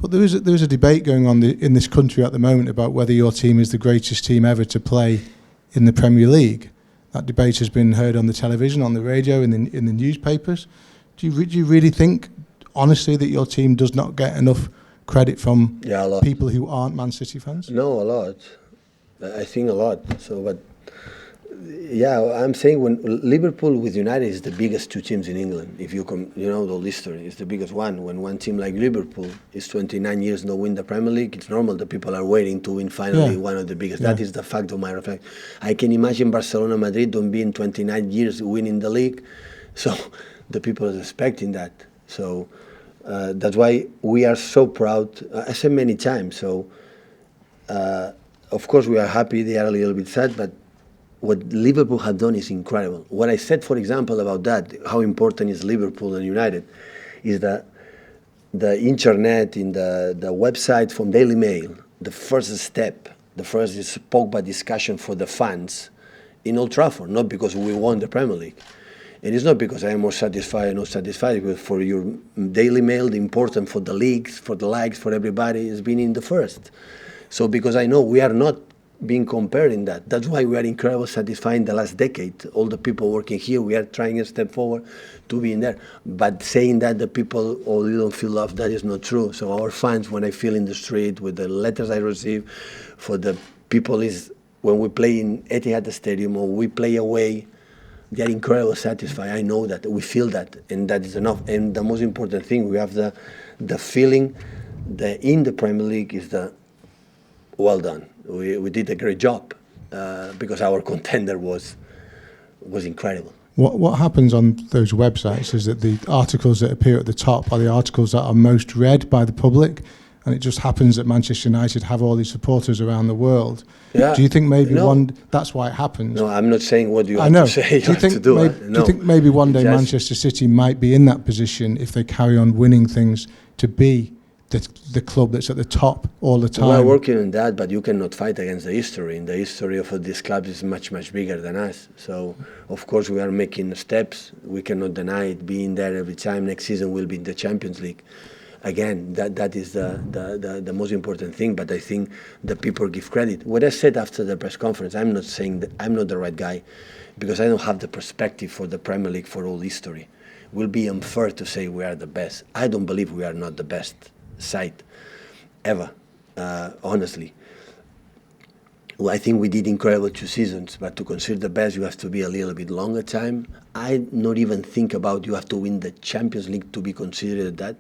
But there is a debate going on in this country at the moment about whether your team is the greatest team ever to play in the Premier League. That debate has been heard on the television, on the radio, in the newspapers. Do you really think, honestly, that your team does not get enough credit from people who aren't Man City fans? No, a lot. I think a lot. So, but yeah, I'm saying when Liverpool with United is the biggest two teams in England. If you know the history, it's the biggest one. When one team like Liverpool is 29 years no win the Premier League, it's normal that people are waiting to win finally one of the biggest. That is the fact of my reflection. I can imagine Barcelona, Madrid don't be in 29 years winning the league, so the people are expecting that. So that's why we are so proud. I said many times. So of course we are happy. They are a little bit sad, but what Liverpool have done is incredible. What I said, for example, about that, how important is Liverpool and United, is that the internet, in the website from Daily Mail, the first step, the first is spoke by discussion for the fans in Old Trafford, not because we won the Premier League. And it's not because I am more satisfied or not satisfied, but for your Daily Mail, the important for the leagues, for the likes, for everybody, is being in the first. So because I know we are not being compared in that. That's why we are incredibly satisfied in the last decade. All the people working here, we are trying a step forward to be in there. But saying that the people, you don't feel love, that is not true. So our fans, when I feel in the street with the letters I receive, for the people is when we play in Etihad Stadium or we play away, they are incredibly satisfied. I know that, we feel that, and that is enough. And the most important thing, we have the feeling that in the Premier League is the well done. We did a great job because our contender was incredible. What happens on those websites is that the articles that appear at the top are the articles that are most read by the public, and it just happens that Manchester United have all these supporters around the world. Yeah. Do you think maybe that's why it happens? No, I'm not saying what you have to say. Do you think maybe one day Manchester City might be in that position if they carry on winning things to be the club that's at the top all the time? We are working on that, but you cannot fight against the history. And the history of this club is much, much bigger than us. So, of course, we are making steps. We cannot deny it. Being there every time. Next season we'll be in the Champions League. Again, that is the most important thing. But I think the people give credit. What I said after the press conference, I'm not saying that I'm not the right guy, because I don't have the perspective for the Premier League for all history. It will be unfair to say we are the best. I don't believe we are not the best side ever, honestly. Well, I think we did incredible 2 seasons, but to consider the best, you have to be a little bit longer time. I not even think about you have to win the Champions League to be considered that.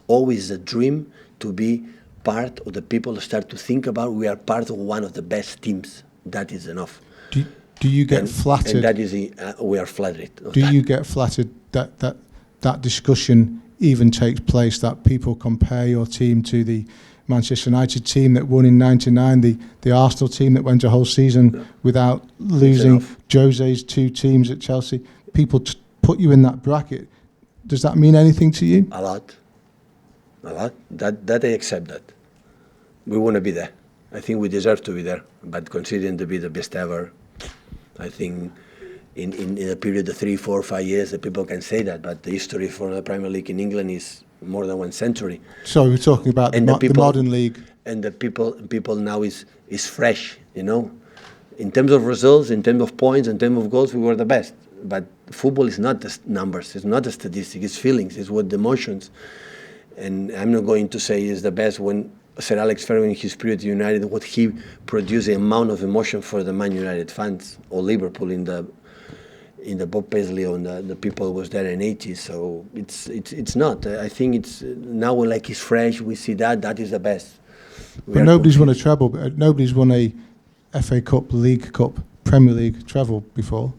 Always a dream to be part of the people start to think about we are part of one of the best teams. That is enough. Do you get flattered? And that is we are flattered. Do you get flattered that discussion even takes place, that people compare your team to the Manchester United team that won in '99, the Arsenal team that went a whole season without losing, Jose's 2 teams at Chelsea? People put you in that bracket. Does that mean anything to you? A lot. That I accept that. We want to be there. I think we deserve to be there. But considering to be the best ever, I think in a period of 3, 4, 5 years, the people can say that. But the history for the Premier League in England is more than 1 century. So we're talking about the modern league. And the people now is fresh, you know. In terms of results, in terms of points, in terms of goals, we were the best. But football is not the numbers, it's not the statistics, it's feelings, it's what the emotions. And I'm not going to say it's the best when Sir Alex Ferguson, in his period at United, what he produced, the amount of emotion for the Man United fans, or Liverpool in the Bob Paisley, or the people who was there in '80s. So it's not. I think it's now like it's fresh. We see that is the best. But nobody's won a treble. Nobody's won a FA Cup, League Cup, Premier League treble before.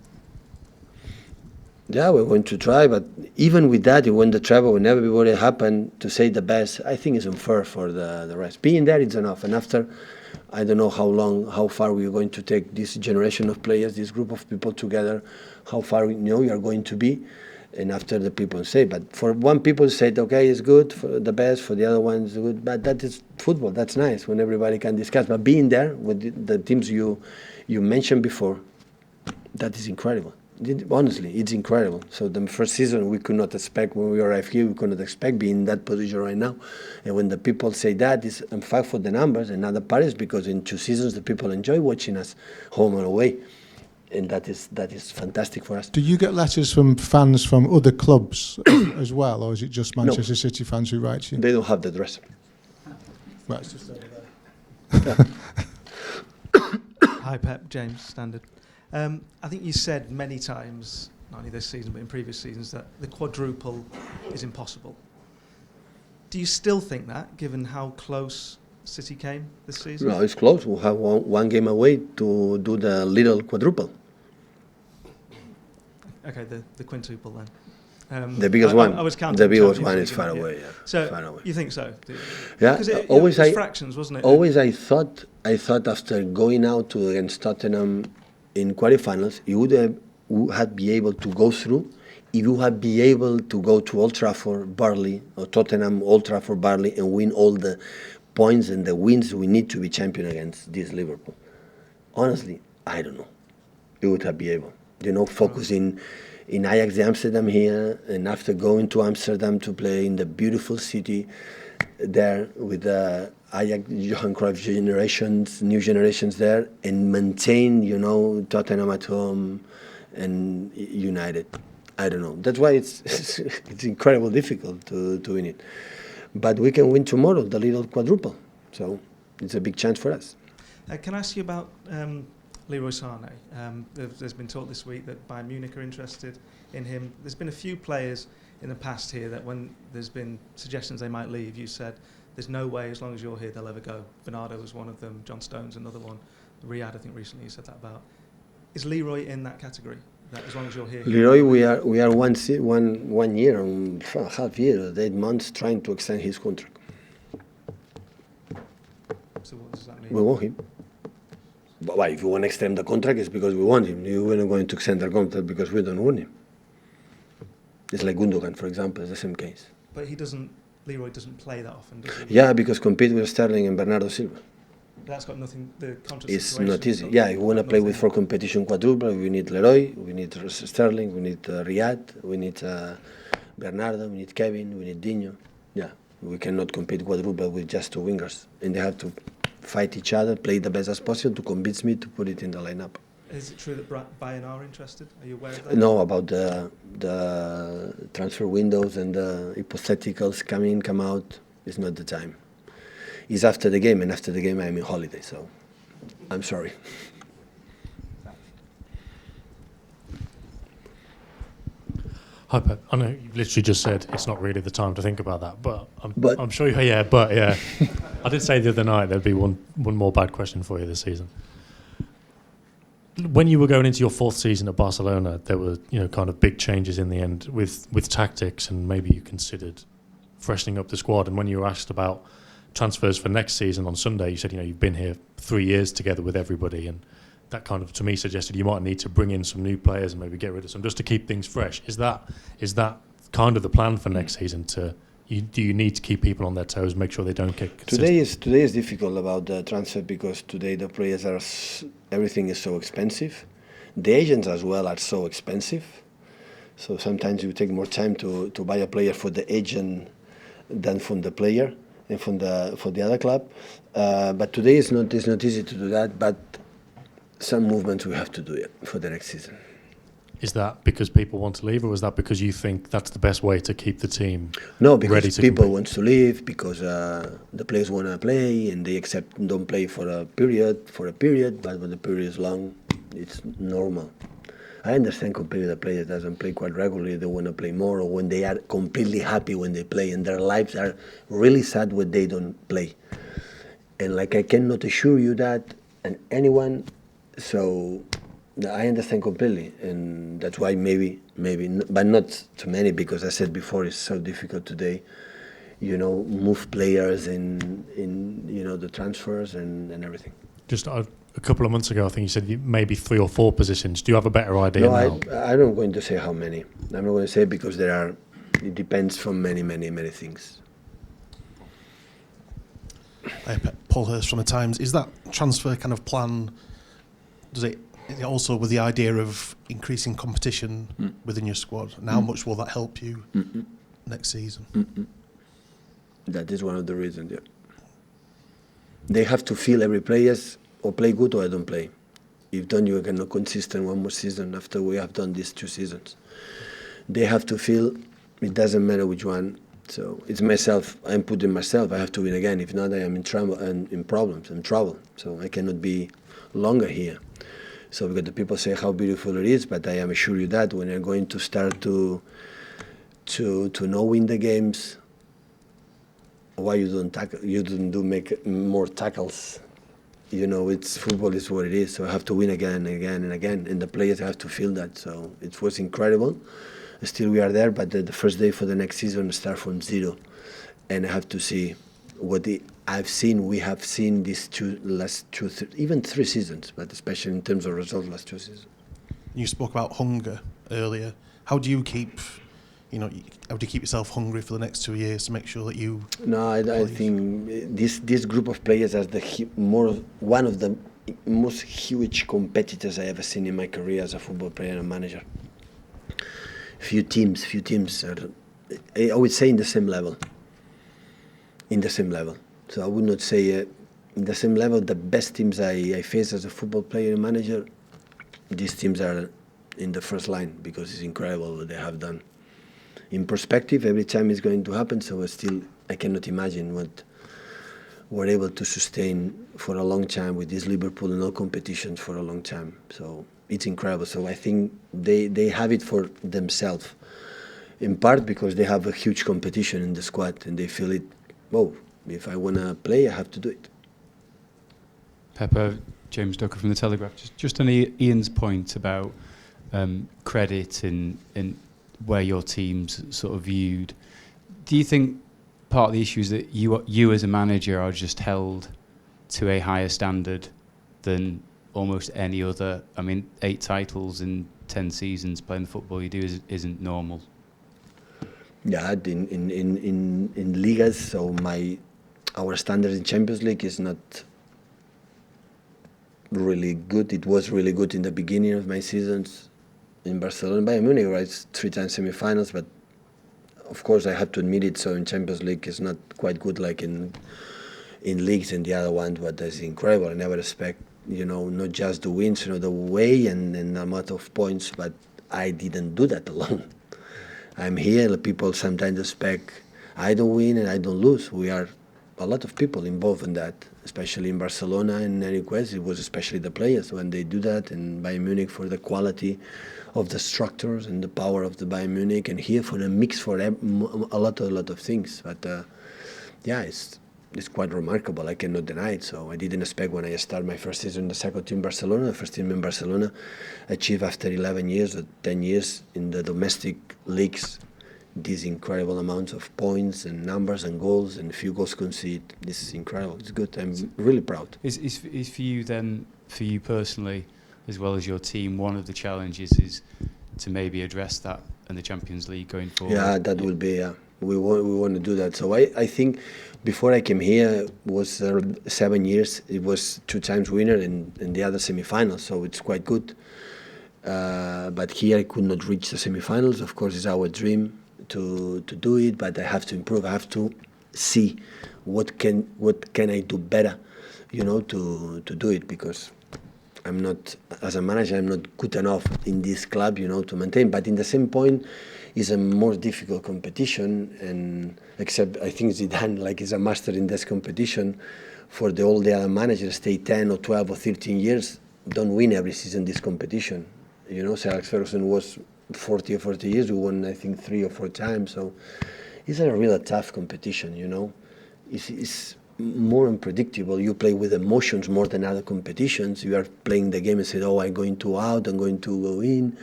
Yeah, we're going to try, but even with that, you win the treble, when everybody happened to say the best, I think it's unfair for the rest. Being there, it's enough. And after, I don't know how far we're going to take this generation of players, this group of people together, how far we are going to be. And after the people say, but for one people said, okay, it's good, for the best, for the other one, it's good. But that is football, that's nice, when everybody can discuss. But being there with the teams you mentioned before, that is incredible. Honestly, it's incredible. So the first season we could not expect, when we arrived here, we could not expect being in that position right now. And when the people say that, it's in fact for the numbers, and other part is because in 2 seasons the people enjoy watching us home and away. And that is fantastic for us. Do you get letters from fans from other clubs as well, or is it just Manchester City fans who write to you? They don't have the address. Right, it's just over there. Hi Pep, James, Standard. I think you said many times, not only this season but in previous seasons, that the quadruple is impossible. Do you still think that, given how close City came this season? No, it's close. We have one game away to do the little quadruple. Okay, the quintuple then. The biggest one. I was counting. The biggest Champions one League, is far away. Yeah. So far away. you think so? Do you? Yeah. Because it Always was fractions, wasn't it? Always I thought after going out against Tottenham in quarterfinals, you would have be able to go through. If you had be able to go to Old Trafford, Burnley, or Tottenham, Old Trafford, Burnley, and win all the points and the wins we need to be champion against this Liverpool. Honestly, I don't know. You would have be able. Focusing in Ajax Amsterdam here, and after going to Amsterdam to play in the beautiful city there with the Ajax, Johan Cruyff new generations there, and maintain, Tottenham at home and United. I don't know. That's why it's incredibly difficult to win it. But we can win tomorrow, the little quadruple. So it's a big chance for us. Can I ask you about Leroy Sane? There's been talk this week that Bayern Munich are interested in him. There's been a few players in the past here that when there's been suggestions they might leave, you said, there's no way, as long as you're here, they'll ever go. Bernardo was one of them, John Stones another one. Riyadh, I think recently you said that about. Is Leroy in that category? That as long as you're here. Leroy, we are 1 year, half year, 8 months trying to extend his contract. So what does that mean? We want him. But if you want to extend the contract, it's because we want him. You're not going to extend the contract because we don't want him. It's like Gundogan, for example, it's the same case. But Leroy doesn't play that often, does he? Yeah, because compete with Sterling and Bernardo Silva. That's got nothing, the contract It's situation, not easy. Yeah, if we want to play with for competition quadruple, we need Leroy, we need Sterling, we need Riyadh, we need Bernardo, we need Kevin, we need Dino. Yeah, we cannot compete quadruple with just 2 wingers. And they have to fight each other, play the best as possible to convince me to put it in the lineup. Is it true that Bayern are interested? Are you aware of that? No, about the transfer windows and the hypotheticals come in, come out, it's not the time. It's after the game, and after the game I'm in holiday, so I'm sorry. Hi, Pep. I know you've literally just said it's not really the time to think about that, but I'm sure you. Yeah, but yeah, I did say the other night there'd be one more bad question for you this season. When you were going into your 4th season at Barcelona, there were kind of big changes in the end with tactics, and maybe you considered freshening up the squad. And when you were asked about transfers for next season on Sunday, you said you've been here 3 years together with everybody, and that kind of to me suggested you might need to bring in some new players and maybe get rid of some just to keep things fresh. Is that kind of the plan for next season? Do you need to keep people on their toes, make sure they don't get Today is difficult about the transfer because today the players everything is so expensive. The agents as well are so expensive. So sometimes you take more time to buy a player for the agent than from the player and for the other club. But today it's not easy to do that. But some movements we have to do it for the next season. Is that because people want to leave, or is that because you think that's the best way to keep the team No, because ready to people compete? want to leave, because the players want to play, and they don't play for a period, but when the period is long, it's normal. I understand completely the player doesn't play quite regularly, they want to play more, or when they are completely happy when they play, and their lives are really sad when they don't play. And I cannot assure you that, and anyone, so I understand completely, and that's why maybe, but not too many, because I said before it's so difficult today, move players in the transfers and everything. Just a couple of months ago, I think you said maybe 3 or 4 positions. Do you have a better idea No, now? I'm not going to say how many. I'm not going to say because it depends from many things. Paul Hurst from the Times. Is that transfer kind of plan, does it also with the idea of increasing competition within your squad, and how much will that help you next season? That is one of the reasons, yeah. They have to feel every players or play good or I don't play. If don't, you cannot consistent one more season after we have done these 2 seasons. They have to feel it doesn't matter which one. So it's myself. I'm putting myself. I have to win again. If not, I am in trouble and in problems and trouble. So I cannot be longer here. So because the people say how beautiful it is, but I am assure you that when you're going to start to not win the games, why you don't tackle? You don't do make more tackles. You know, it's football is what it is. So I have to win again and again and again, and the players have to feel that. So it was incredible. Still we are there, but the first day for the next season start from zero, and I have to see what I've seen. We have seen these last two, even 3 seasons, but especially in terms of results, last 2 seasons. You spoke about hunger earlier. How do you keep, how do you keep yourself hungry for the next 2 years to make sure that you? No, I think this group of players are one of the most huge competitors I ever seen in my career as a football player and manager. Few teams are, I would say, in the same level. So I would not say in the same level. The best teams I face as a football player and manager, these teams are in the first line because it's incredible what they have done. In perspective, every time it's going to happen. So I cannot imagine what we're able to sustain for a long time with this Liverpool in all competitions for a long time. So it's incredible. So I think they have it for themselves, in part because they have a huge competition in the squad and they feel it, whoa, if I want to play, I have to do it. Pepper, James Ducker from The Telegraph. Just on Ian's point about credit and where your team's sort of viewed, do you think part of the issue is that you as a manager are just held to a higher standard than almost any other? I mean, 8 titles in 10 seasons playing the football you do isn't normal. Yeah, in Ligas, so our standard in Champions League is not really good. It was really good in the beginning of my seasons in Barcelona. Bayern Munich, right? 3 times semi-finals, but of course I have to admit it. So in Champions League, it's not quite good like in leagues and the other ones, but that's incredible. I never expect, not just the wins, the way and the amount of points, but I didn't do that alone. I'm here. People sometimes expect I don't win and I don't lose. We are a lot of people involved in that, especially in Barcelona and any quest. It was especially the players when they do that, and Bayern Munich for the quality of the structures and the power of the Bayern Munich, and here for the mix for a lot of things. But it's quite remarkable. I cannot deny it. So I didn't expect when I started my first season in the second team Barcelona, the first team in Barcelona, achieve after 11 years or 10 years in the domestic leagues these incredible amounts of points and numbers and goals and few goals conceded. This is incredible. It's good. I'm really proud. Is for you then, for you personally, as well as your team, one of the challenges is to maybe address that in the Champions League going forward? Yeah, that will be. We want to do that. So I think before I came here it was 7 years. It was 2 times winner in the other semi-finals. So it's quite good. But here I could not reach the semi-finals. Of course, it's our dream to do it, but I have to improve. I have to see what can I do better, to do it, because I'm not, as a manager, I'm not good enough in this club, to maintain. But in the same point, it's a more difficult competition, and except I think Zidane is a master in this competition. For all the other managers, stay 10 or 12 or 13 years, don't win every season this competition. Sir Alex Ferguson was 40 or 40 years, we won I think 3 or 4 times. So it's a really tough competition. It's more unpredictable. You play with emotions more than other competitions. You are playing the game and say, I'm going to out, I'm going to go in,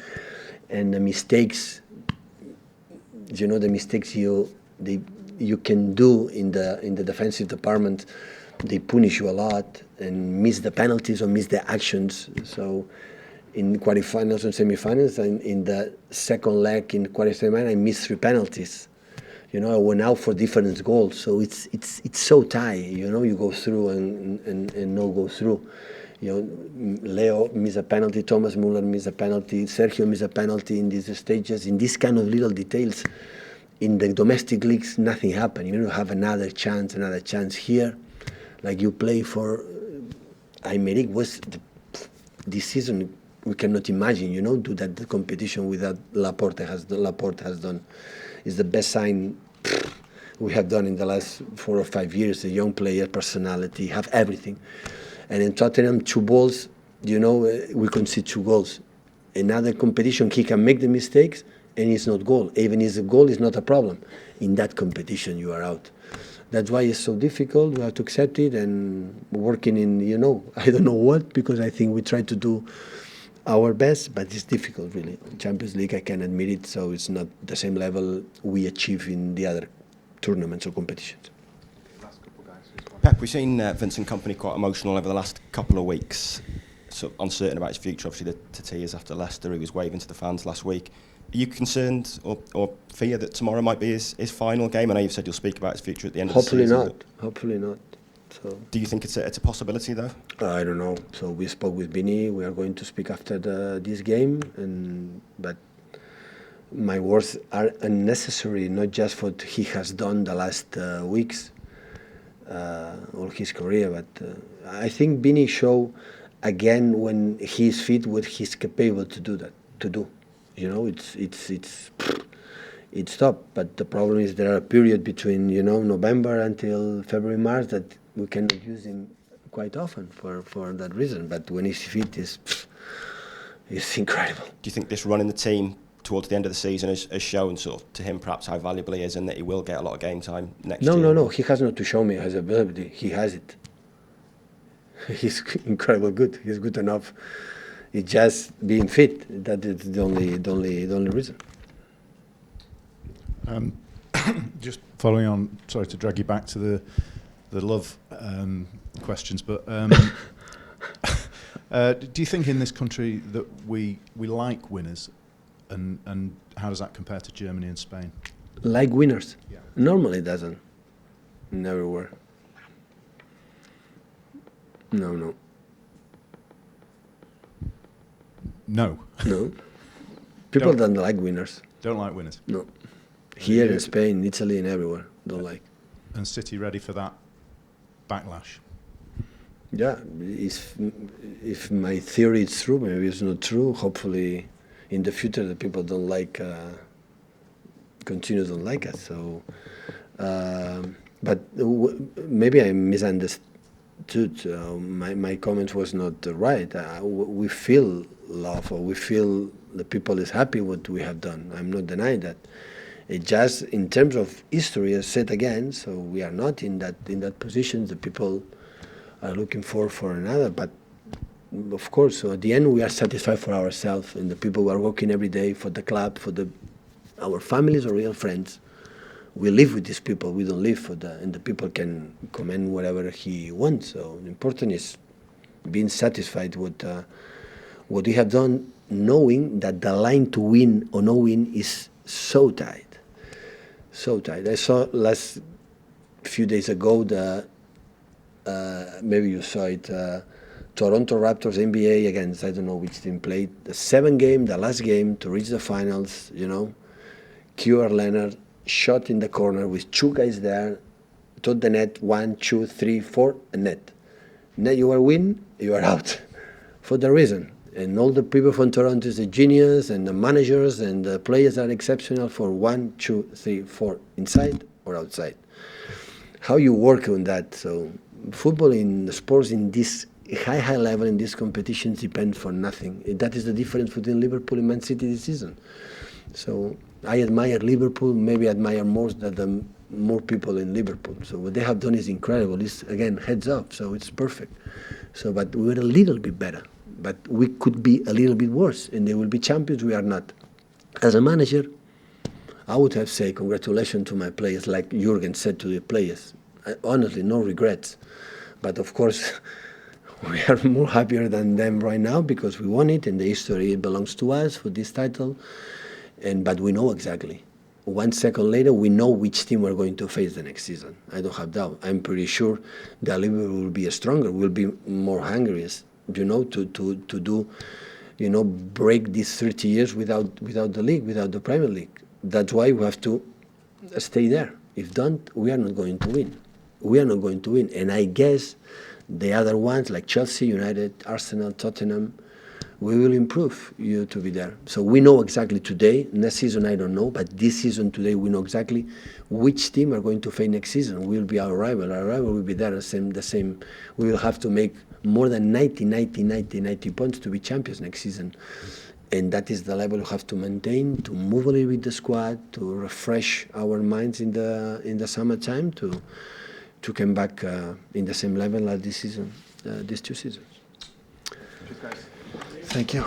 and the mistakes. The mistakes you can do in the defensive department, they punish you a lot, and miss the penalties or miss the actions. So in quarterfinals and semi-finals, and in the second leg in quarterfinals, I missed 3 penalties. I went out for different goals. So it's so tight. You go through and no go through. Leo missed a penalty, Thomas Muller missed a penalty, Sergio missed a penalty in these stages, in these kind of little details. In the domestic leagues, nothing happened. You don't have another chance here. Like you play for Aymeric this season, we cannot imagine, do that the competition without Laporte has done. It's the best sign we have done in the last 4 or 5 years. A young player, personality, have everything. And in Tottenham, 2 balls, we concede 2 goals. Another competition, he can make the mistakes, and it's not goal. Even if the goal is not a problem. In that competition, you are out. That's why it's so difficult. We have to accept it and working in, I don't know what, because I think we try to do our best, but it's difficult, really. Champions League, I can admit it, so it's not the same level we achieve in the other tournaments or competitions. Pep, we've seen Vincent Kompany quite emotional over the last couple of weeks, so uncertain about his future. Obviously, the tears after Leicester, he was waving to the fans last week. Are you concerned or fear that tomorrow might be his final game? I know you've said you'll speak about his future at the end of the season. Hopefully not. So do you think it's a possibility, though? I don't know. So we spoke with Vinny. We are going to speak after this game, but my words are unnecessary, not just for what he has done the last weeks or his career, but I think Vinny show again when he's fit what he's capable to do. It's tough, but the problem is there are a period between November until February, March that we cannot use him quite often for that reason. But when he's fit, it's incredible. Do you think this run in the team towards the end of the season has shown sort of to him perhaps how valuable he is and that he will get a lot of game time next year? No. He has not to show me his ability. He has it. He's incredible good. He's good enough. It's just being fit. That is the only reason. Just following on, sorry to drag you back to the love questions, but do you think in this country that we like winners, and how does that compare to Germany and Spain? Like winners? Yeah. Normally it doesn't. Never were. No. No. No. People don't like winners. Don't like winners. No. Here in Spain, Italy, and everywhere, don't like. And City ready for that backlash? Yeah, if my theory is true, maybe it's not true. Hopefully, in the future, the people don't like, don't like us. So, but maybe I misunderstood. My comment was not right. We feel love, or we feel the people is happy what we have done. I'm not denying that. It just in terms of history, as said again. So we are not in that position. The people are looking for another. But of course, so at the end, we are satisfied for ourselves and the people who are working every day for the club, for our families or real friends. We live with these people. We don't live and the people can comment whatever he wants. So the important is being satisfied with what we have done, knowing that the line to win or no win is so tight. So tight. I saw last few days ago maybe you saw it. Toronto Raptors NBA against I don't know which team played the 7th game, the last game to reach the finals. Kawhi Leonard shot in the corner with 2 guys there, to the net 1, 2, 3, 4, and net. Net you are win, you are out, for the reason. And all the people from Toronto is a genius, and the managers and the players are exceptional for 1, 2, 3, 4, inside or outside. How you work on that? So football in sports in this high level in these competitions depend for nothing. That is the difference between Liverpool and Man City this season. So I admire Liverpool, maybe admire more than more people in Liverpool. So what they have done is incredible. It's again heads up, so it's perfect. So, but we were a little bit better. But we could be a little bit worse, and they will be champions. We are not. As a manager, I would have said congratulations to my players, like Jurgen said to the players. Honestly, no regrets. But of course, we are more happier than them right now because we won it, and the history belongs to us for this title. But we know exactly. 1 second later, we know which team we're going to face the next season. I don't have doubt. I'm pretty sure that Liverpool will be stronger, will be more hungry. to do, break these 30 years without the league, without the Premier League. That's why we have to stay there. If don't, we are not going to win. We are not going to win. And I guess the other ones like Chelsea, United, Arsenal, Tottenham, we will improve to be there. So we know exactly today. Next season, I don't know, but this season today, we know exactly which team are going to face next season. Will be our rival. Our rival will be there the same. We will have to make more than 90 points to be champions next season. And that is the level we have to maintain, to move a little bit the squad, to refresh our minds in the summertime, to come back in the same level as this season, these 2 seasons. Thank you.